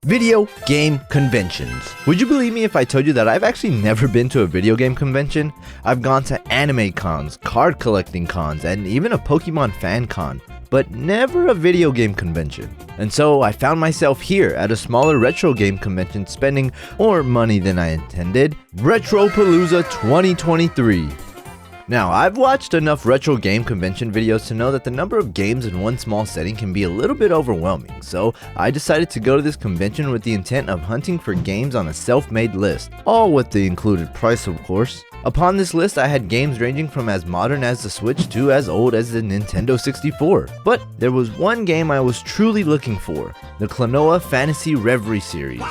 Video game conventions. Would you believe me if I told you that I've actually never been to a video game convention? I've gone to anime cons, card collecting cons, and even a Pokemon fan con, but never a video game convention. And so I found myself here at a smaller retro game convention spending more money than I intended. RetroPalooza 2023. Now, I've watched enough retro game convention videos to know that the number of games in one small setting can be a little bit overwhelming, so I decided to go to this convention with the intent of hunting for games on a self-made list, all with the included price of course. Upon this list I had games ranging from as modern as the Switch to as old as the Nintendo 64. But there was one game I was truly looking for, the Klonoa Fantasy Reverie series.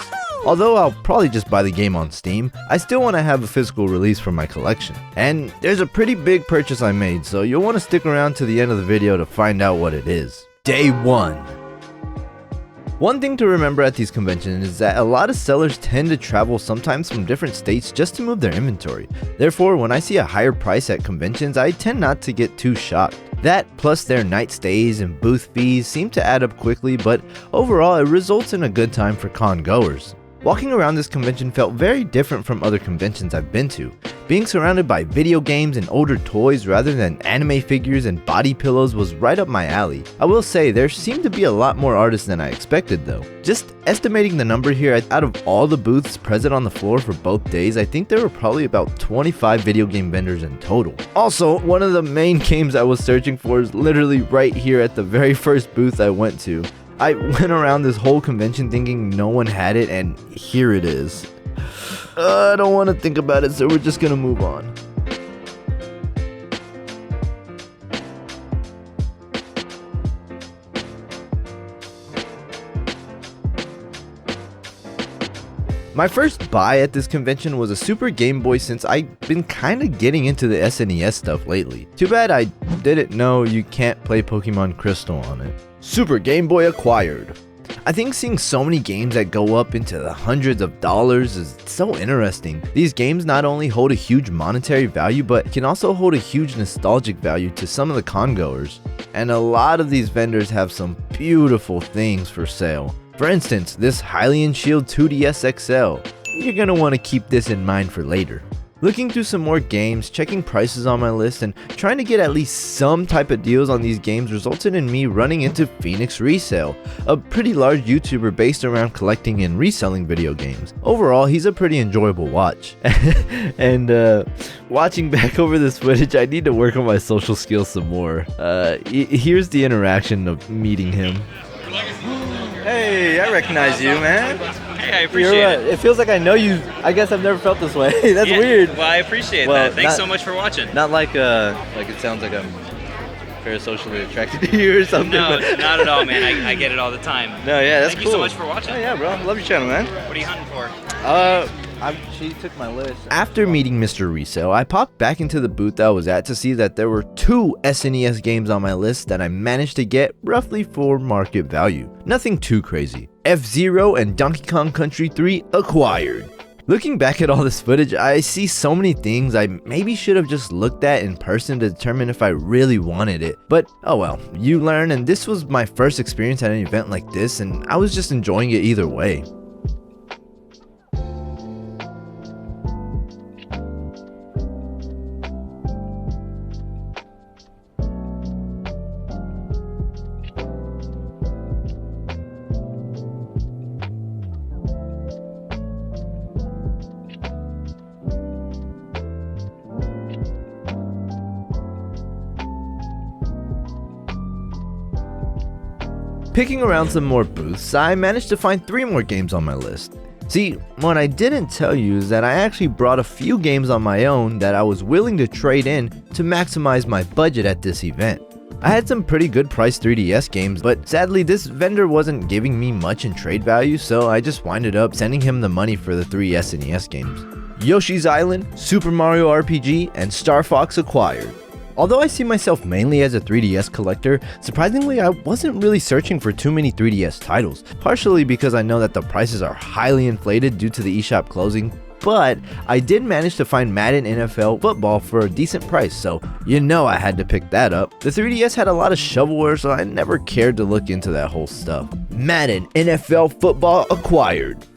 Although I'll probably just buy the game on Steam, I still want to have a physical release for my collection. And there's a pretty big purchase I made, so you'll want to stick around to the end of the video to find out what it is. Day 1. One thing to remember at these conventions is that a lot of sellers tend to travel sometimes from different states just to move their inventory. Therefore, when I see a higher price at conventions, I tend not to get too shocked. That plus their night stays and booth fees seem to add up quickly, but overall it results in a good time for con goers. Walking around this convention felt very different from other conventions I've been to. Being surrounded by video games and older toys rather than anime figures and body pillows was right up my alley. I will say there seemed to be a lot more artists than I expected though. Just estimating the number here, out of all the booths present on the floor for both days, I think there were probably about 25 video game vendors in total. Also, one of the main games I was searching for is literally right here at the very first booth I went to. I went around this whole convention thinking no one had it, and here it is. I don't want to think about it, so we're just gonna move on. My first buy at this convention was a Super Game Boy, since I've been kinda getting into the SNES stuff lately. Too bad I didn't know you can't play Pokemon Crystal on it. Super Game Boy acquired. I think seeing so many games that go up into the hundreds of dollars is so interesting. These games not only hold a huge monetary value, but can also hold a huge nostalgic value to some of the con goers. And a lot of these vendors have some beautiful things for sale. For instance, this Hylian Shield 2DS XL. You're gonna want to keep this in mind for later. Looking through some more games, checking prices on my list, and trying to get at least some type of deals on these games resulted in me running into Phoenix Resale, a pretty large YouTuber based around collecting and reselling video games. Overall, he's a pretty enjoyable watch. And watching back over this footage, I need to work on my social skills some more. Here's the interaction of meeting him. Hey, I recognize you, man. Hey, I appreciate it. It feels like I know you. I guess I've never felt this way. That's weird. Well, I appreciate that. Thanks so much for watching. Not like it sounds like I'm parasocially attracted to you or something. No, not at all, man. I get it all the time. No, yeah, that's cool. Thank you so much for watching. Oh, yeah, bro. Love your channel, man. What are you hunting for? She took my list. After meeting Mr. Resale, I popped back into the booth I was at to see that there were 2 SNES games on my list that I managed to get roughly for market value. Nothing too crazy. F-Zero and Donkey Kong Country 3 acquired. Looking back at all this footage, I see so many things I maybe should have just looked at in person to determine if I really wanted it. But oh well, you learn, and this was my first experience at an event like this, and I was just enjoying it either way. Picking around some more booths, I managed to find 3 more games on my list. See, what I didn't tell you is that I actually brought a few games on my own that I was willing to trade in to maximize my budget at this event. I had some pretty good priced 3DS games, but sadly this vendor wasn't giving me much in trade value, so I just winded up sending him the money for the 3 SNES games. Yoshi's Island, Super Mario RPG, and Star Fox acquired. Although I see myself mainly as a 3DS collector, surprisingly I wasn't really searching for too many 3DS titles, partially because I know that the prices are highly inflated due to the eShop closing, but I did manage to find Madden NFL football for a decent price, so you know I had to pick that up. The 3DS had a lot of shovelware, so I never cared to look into that whole stuff. Madden NFL football acquired.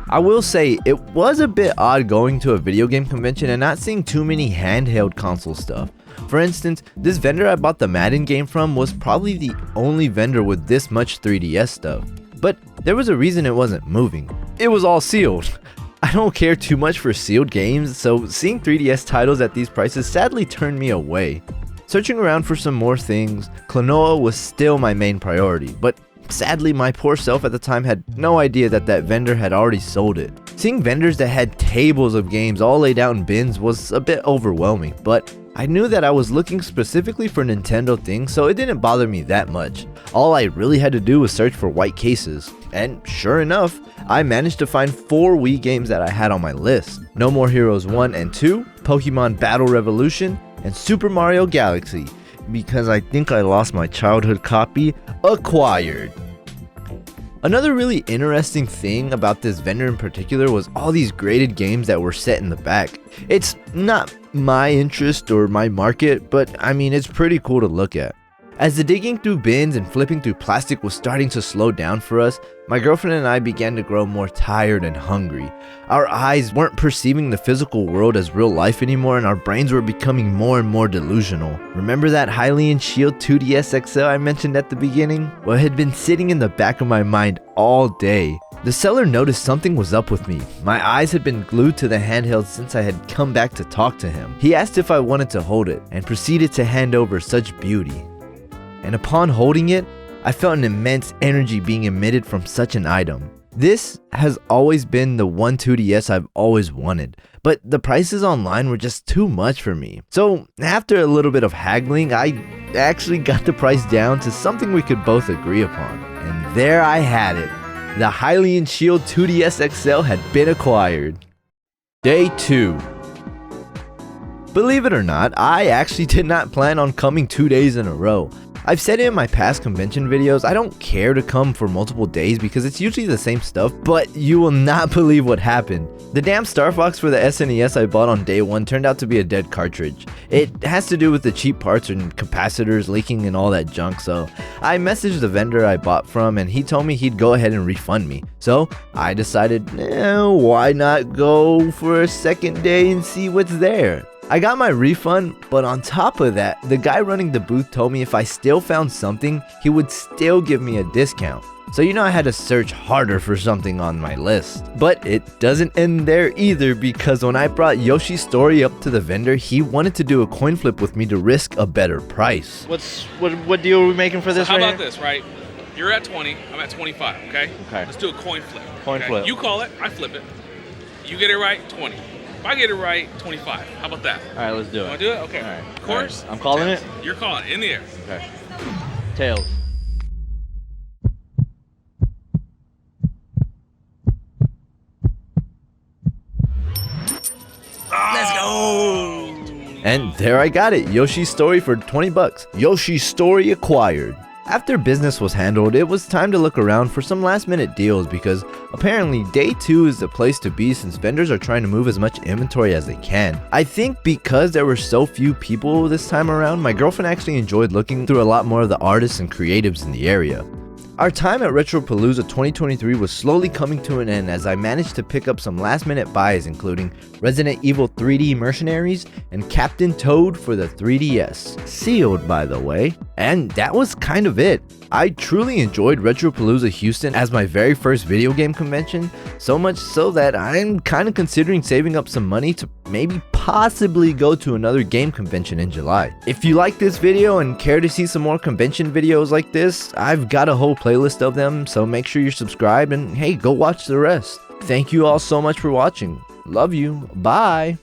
I will say, it was a bit odd going to a video game convention and not seeing too many handheld console stuff. For instance, this vendor I bought the Madden game from was probably the only vendor with this much 3DS stuff. But there was a reason it wasn't moving. It was all sealed. I don't care too much for sealed games, so seeing 3DS titles at these prices sadly turned me away. Searching around for some more things, Klonoa was still my main priority, but sadly my poor self at the time had no idea that that vendor had already sold it. Seeing vendors that had tables of games all laid out in bins was a bit overwhelming, but I knew that I was looking specifically for Nintendo things, so it didn't bother me that much. All I really had to do was search for white cases, and sure enough, I managed to find 4 Wii games that I had on my list. No More Heroes 1 and 2, Pokemon Battle Revolution, and Super Mario Galaxy, because I think I lost my childhood copy, acquired. Another really interesting thing about this vendor in particular was all these graded games that were set in the back. It's not my interest or my market, but I mean, it's pretty cool to look at. As the digging through bins and flipping through plastic was starting to slow down for us, my girlfriend and I began to grow more tired and hungry. Our eyes weren't perceiving the physical world as real life anymore, and our brains were becoming more and more delusional. Remember that Hylian Shield 2DS XL I mentioned at the beginning? Well, it had been sitting in the back of my mind all day. The seller noticed something was up with me. My eyes had been glued to the handheld since I had come back to talk to him. He asked if I wanted to hold it, and proceeded to hand over such beauty. And upon holding it, I felt an immense energy being emitted from such an item. This has always been the one 2DS I've always wanted, but the prices online were just too much for me. So after a little bit of haggling, I actually got the price down to something we could both agree upon. And there I had it. The Hylian Shield 2DS XL had been acquired. Day 2. Believe it or not, I actually did not plan on coming 2 days in a row. I've said it in my past convention videos, I don't care to come for multiple days because it's usually the same stuff, but you will not believe what happened. The damn Star Fox for the SNES I bought on day 1 turned out to be a dead cartridge. It has to do with the cheap parts and capacitors leaking and all that junk, so I messaged the vendor I bought from and he told me he'd go ahead and refund me. So I decided, why not go for a second day and see what's there. I got my refund, but on top of that, the guy running the booth told me if I still found something, he would still give me a discount. So you know I had to search harder for something on my list. But it doesn't end there either, because when I brought Yoshi's Story up to the vendor, he wanted to do a coin flip with me to risk a better price. What deal are we making for this? So how right about here? this, right? You're at 20, I'm at 25, okay? Okay. Let's do a coin flip. Coin okay? flip. You call it, I flip it. You get it right, 20. If I get it right, 25. How about that? All right, let's do it. Want to do it? Okay. All right. Of course. All right. I'm calling Tails. it? You're calling it in the air. Okay. Tails. Let's go! And there I got it, Yoshi's Story for 20 bucks. Yoshi's Story acquired. After business was handled, it was time to look around for some last minute deals because apparently day 2 is the place to be since vendors are trying to move as much inventory as they can. I think because there were so few people this time around, my girlfriend actually enjoyed looking through a lot more of the artists and creatives in the area. Our time at RetroPalooza 2023 was slowly coming to an end as I managed to pick up some last minute buys including Resident Evil 3D Mercenaries and Captain Toad for the 3DS. Sealed, by the way. And that was kind of it. I truly enjoyed RetroPalooza Houston as my very first video game convention, so much so that I'm kind of considering saving up some money to maybe possibly go to another game convention in July. If you like this video and care to see some more convention videos like this, I've got a whole playlist of them, so make sure you're subscribed and hey, go watch the rest. Thank you all so much for watching. Love you. Bye.